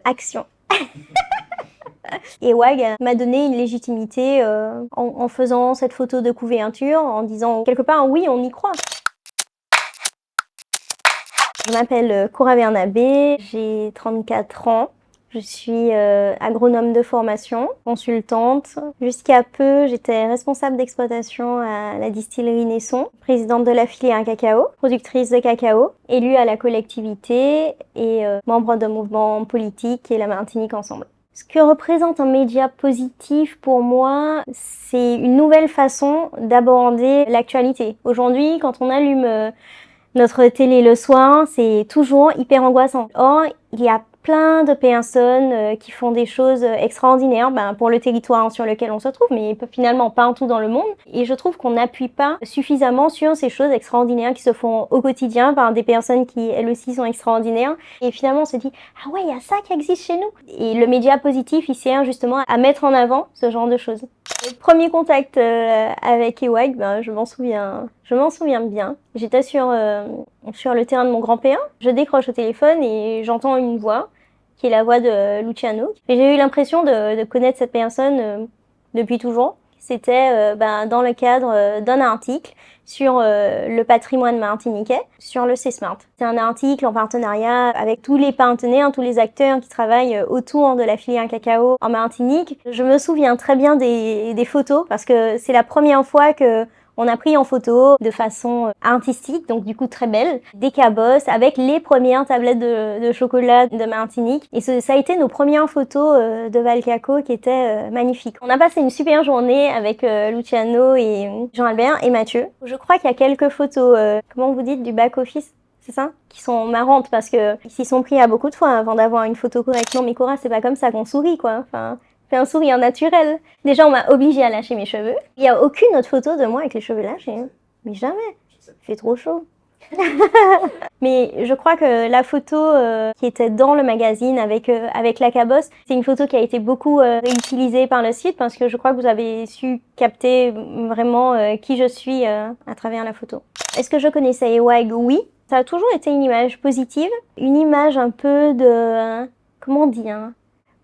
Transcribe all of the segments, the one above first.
action. Et WAG m'a donné une légitimité en faisant cette photo de couverture, en disant quelque part oui, on y croit. Je m'appelle Cora Bernabé, j'ai 34 ans. Je suis agronome de formation, consultante. Jusqu'à peu, j'étais responsable d'exploitation à la distillerie Nesson, présidente de la filière cacao, productrice de cacao, élue à la collectivité et membre d'un mouvement politique qui est la Martinique Ensemble. Ce que représente un média positif pour moi, c'est une nouvelle façon d'aborder l'actualité. Aujourd'hui, quand on allume notre télé le soir, c'est toujours hyper angoissant. Or, il y a plein de personnes qui font des choses extraordinaires pour le territoire sur lequel on se trouve, mais finalement partout dans le monde. Et je trouve qu'on n'appuie pas suffisamment sur ces choses extraordinaires qui se font au quotidien par des personnes qui, elles aussi, sont extraordinaires. Et finalement, on se dit « Ah ouais, il y a ça qui existe chez nous !» Et le média positif, il sert justement à mettre en avant ce genre de choses. Le premier contact avec EWAG, je m'en souviens bien. J'étais sur le terrain de mon grand-père. Je décroche au téléphone et j'entends une voix, qui est la voix de Luciano. Et j'ai eu l'impression de connaître cette personne depuis toujours. C'était dans le cadre d'un article sur le patrimoine martiniquais, sur le C-Smart. C'est un article en partenariat avec tous les partenaires, tous les acteurs qui travaillent autour de la filière cacao en Martinique. Je me souviens très bien des photos parce que c'est la première fois que on a pris en photo de façon artistique, donc du coup très belle, des cabosses avec les premières tablettes de chocolat de Martinique. Et ça a été nos premières photos de Valcaco qui étaient magnifiques. On a passé une super journée avec Luciano et Jean-Albert et Mathieu. Je crois qu'il y a quelques photos, comment vous dites, du back-office, c'est ça? Qui sont marrantes parce que ils s'y sont pris à beaucoup de fois avant d'avoir une photo correcte. Non mais Cora, c'est pas comme ça qu'on sourit quoi. Enfin, fais un sourire naturel. Déjà, on m'a obligée à lâcher mes cheveux. Il n'y a aucune autre photo de moi avec les cheveux lâchés. Mais jamais. Il fait trop chaud. Mais je crois que la photo qui était dans le magazine avec la cabosse, c'est une photo qui a été beaucoup réutilisée par le site parce que je crois que vous avez su capter vraiment qui je suis à travers la photo. Est-ce que je connaissais EWAG? Oui. Ça a toujours été une image positive, une image un peu de... comment dire?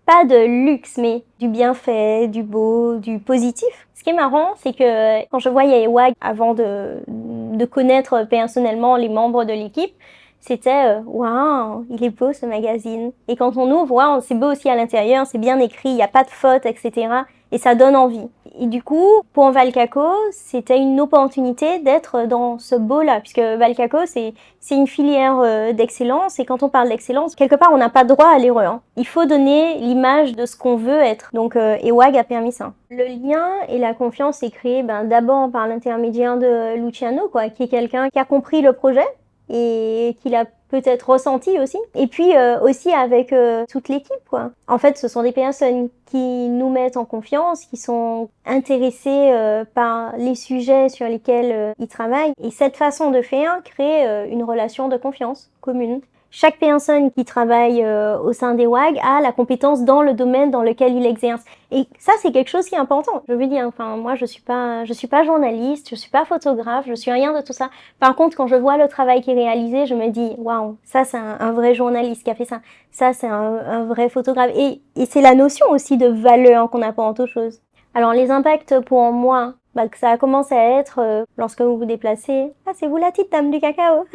Pas de luxe, mais du bienfait, du beau, du positif. Ce qui est marrant, c'est que quand je voyais EWAG avant de connaître personnellement les membres de l'équipe, c'était waouh, il est beau ce magazine. Et quand on ouvre, waouh, c'est beau aussi à l'intérieur, c'est bien écrit, il n'y a pas de fautes, etc. Et ça donne envie. Et du coup, pour Valcaco, c'était une opportunité d'être dans ce beau-là, puisque Valcaco, c'est une filière d'excellence, et quand on parle d'excellence, quelque part, on n'a pas droit à l'erreur. Il faut donner l'image de ce qu'on veut être. Donc, EWAG a permis ça. Le lien et la confiance est créé d'abord par l'intermédiaire de Luciano, qui est quelqu'un qui a compris le projet, et qu'il a peut-être ressenti aussi. Et puis aussi avec toute l'équipe, En fait, ce sont des personnes qui nous mettent en confiance, qui sont intéressées par les sujets sur lesquels ils travaillent. Et cette façon de faire crée une relation de confiance commune. Chaque personne qui travaille au sein des WAG a la compétence dans le domaine dans lequel il exerce. Et ça, c'est quelque chose qui est important. Je veux dire, moi, je suis pas journaliste, je suis pas photographe, je suis rien de tout ça. Par contre, quand je vois le travail qui est réalisé, je me dis, waouh, ça, c'est un vrai journaliste qui a fait ça. Ça, c'est un vrai photographe. Et c'est la notion aussi de valeur qu'on apporte aux choses. Alors, les impacts pour moi, que ça commence à être lorsque vous vous déplacez. Ah, c'est vous la petite dame du cacao.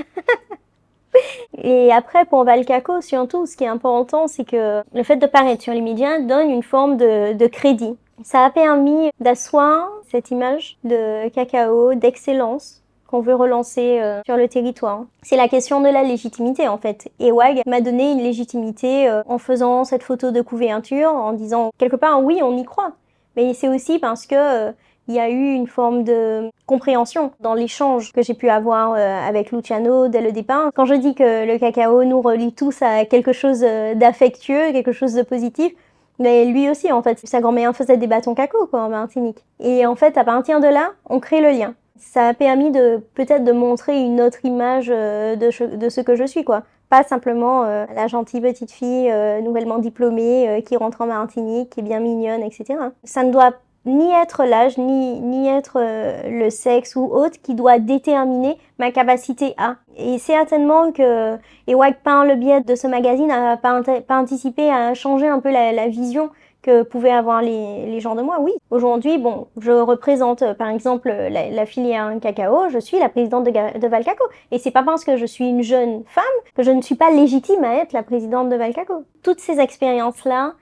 Et après, pour Valcaco, surtout, ce qui est important, c'est que le fait de paraître sur les médias donne une forme de crédit. Ça a permis d'asseoir cette image de cacao, d'excellence qu'on veut relancer sur le territoire. C'est la question de la légitimité, en fait. Et EWAG m'a donné une légitimité en faisant cette photo de couverture, en disant quelque part, oui, on y croit. Mais c'est aussi parce que il y a eu une forme de compréhension dans l'échange que j'ai pu avoir avec Luciano dès le départ. Quand je dis que le cacao nous relie tous à quelque chose d'affectueux, quelque chose de positif, mais lui aussi, en fait, sa grand-mère faisait des bâtons cacao, en Martinique. Et en fait, à partir de là, on crée le lien. Ça a permis peut-être de montrer une autre image de ce que je suis, Pas simplement la gentille petite fille nouvellement diplômée qui rentre en Martinique, qui est bien mignonne, etc. Ça ne doit ni être l'âge, ni être le sexe ou autre qui doit déterminer ma capacité à. Et certainement que EWAG, par le biais de ce magazine, a participé à changer un peu la vision que pouvaient avoir les gens de moi. Oui, aujourd'hui, bon, je représente par exemple la filière cacao, je suis la présidente de Valcaco. Et c'est pas parce que je suis une jeune femme que je ne suis pas légitime à être la présidente de Valcaco. Toutes ces expériences-là,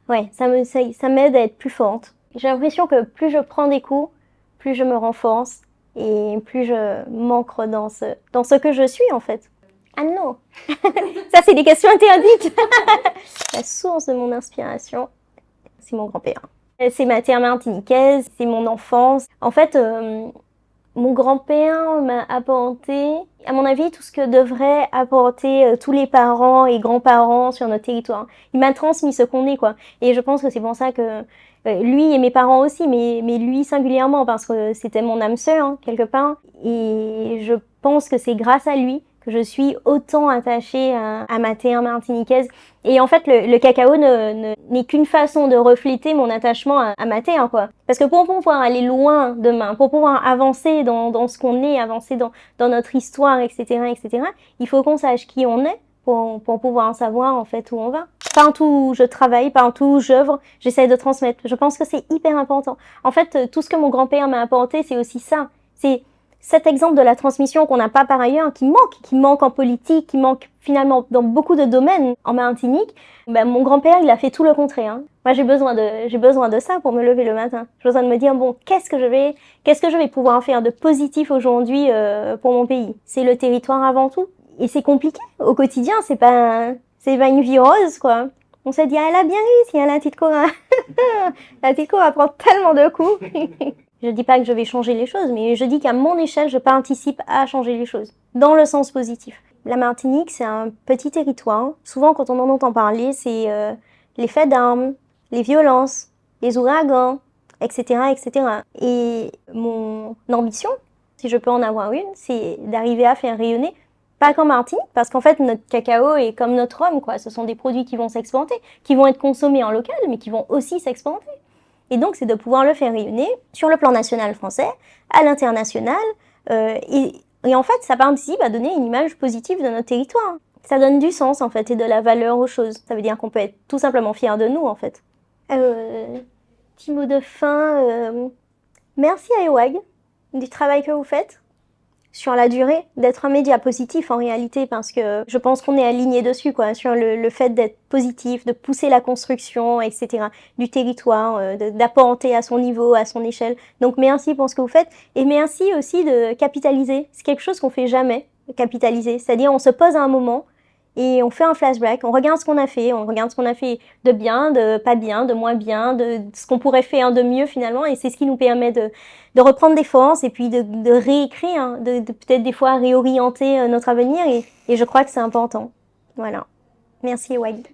ouais, ça m'aide à être plus forte. J'ai l'impression que plus je prends des coups, plus je me renforce et plus je m'ancre dans ce que je suis en fait. Ah non. Ça, c'est des questions interdites. La source de mon inspiration, c'est mon grand-père. C'est ma terre martiniquaise, c'est mon enfance. En fait, mon grand-père m'a apporté, à mon avis, tout ce que devraient apporter tous les parents et grands-parents sur notre territoire. Il m'a transmis ce qu'on est, quoi. Et je pense que c'est pour ça que lui et mes parents aussi, mais lui singulièrement, parce que c'était mon âme sœur, hein, quelque part. Et je pense que c'est grâce à lui que je suis autant attachée à ma terre martiniquaise. Et en fait, le cacao n'est qu'une façon de refléter mon attachement à ma terre, quoi. Parce que pour pouvoir aller loin demain, pour pouvoir avancer dans ce qu'on est, avancer dans notre histoire, etc., il faut qu'on sache qui on est pour pouvoir savoir, en fait, où on va. Partout où je travaille, partout où j'œuvre, j'essaie de transmettre. Je pense que c'est hyper important. En fait, tout ce que mon grand-père m'a apporté, c'est aussi ça. C'est cet exemple de la transmission qu'on n'a pas par ailleurs, qui manque en politique, qui manque finalement dans beaucoup de domaines en Martinique. Ben, mon grand-père, il a fait tout le contraire. Hein. Moi, j'ai besoin de ça pour me lever le matin. J'ai besoin de me dire, bon, qu'est-ce que je vais pouvoir faire de positif aujourd'hui pour mon pays? C'est le territoire avant tout. Et c'est compliqué. Au quotidien, c'est pas une vie rose, quoi. On se dit, ah, elle a bien réussi, hein, la petite Cora. La petite Cora prend tellement de coups. Je dis pas que je vais changer les choses, mais je dis qu'à mon échelle, je participe à changer les choses, dans le sens positif. La Martinique, c'est un petit territoire. Souvent, quand on en entend parler, c'est les faits d'armes, les violences, les ouragans, etc., etc. Et mon ambition, si je peux en avoir une, c'est d'arriver à faire rayonner, pas qu'en Martinique, parce qu'en fait, notre cacao est comme notre rhum, quoi. Ce sont des produits qui vont s'exporter, qui vont être consommés en local, mais qui vont aussi s'exporter. Et donc, c'est de pouvoir le faire rayonner sur le plan national français, à l'international. Et en fait, ça participe à donner une image positive de notre territoire. Ça donne du sens, en fait, et de la valeur aux choses. Ça veut dire qu'on peut être tout simplement fier de nous, en fait. Petit mot de fin. Merci à EWAG du travail que vous faites sur la durée, d'être un média positif en réalité, parce que je pense qu'on est aligné dessus, quoi, sur le fait d'être positif, de pousser la construction, etc., du territoire, d'apporter à son niveau, à son échelle. Donc merci pour ce que vous faites, et merci aussi de capitaliser. C'est quelque chose qu'on fait jamais, capitaliser. C'est-à-dire, on se pose à un moment, et on fait un flashback, on regarde ce qu'on a fait, de bien, de pas bien, de moins bien, de ce qu'on pourrait faire de mieux finalement, et c'est ce qui nous permet de reprendre des forces et puis de réécrire, hein, de peut-être des fois réorienter notre avenir, et je crois que c'est important. Voilà. Merci, Wade.